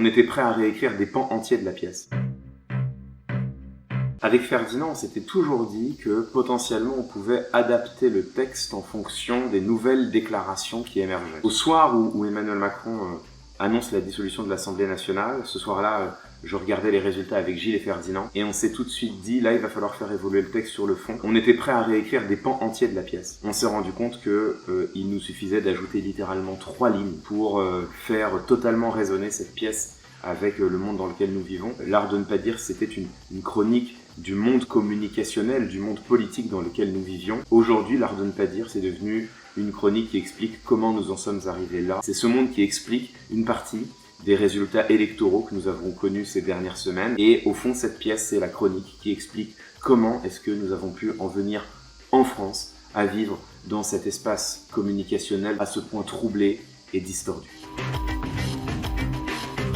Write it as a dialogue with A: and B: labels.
A: On était prêt à réécrire des pans entiers de la pièce. Avec Ferdinand, on s'était toujours dit que potentiellement on pouvait adapter le texte en fonction des nouvelles déclarations qui émergeaient. Au soir où Emmanuel Macron annonce la dissolution de l'Assemblée nationale, ce soir-là, je regardais les résultats avec Gilles et Ferdinand et on s'est tout de suite dit, là il va falloir faire évoluer le texte sur le fond. On était prêt à réécrire des pans entiers de la pièce. On s'est rendu compte que il nous suffisait d'ajouter littéralement 3 lignes pour faire totalement résonner cette pièce avec le monde dans lequel nous vivons. L'art de ne pas dire, c'était une chronique du monde communicationnel, du monde politique dans lequel nous vivions. Aujourd'hui, l'art de ne pas dire, c'est devenu une chronique qui explique comment nous en sommes arrivés là. C'est ce monde qui explique une partie des résultats électoraux que nous avons connus ces dernières semaines. Et au fond, cette pièce, c'est la chronique qui explique comment est-ce que nous avons pu en venir en France à vivre dans cet espace communicationnel à ce point troublé et distordu.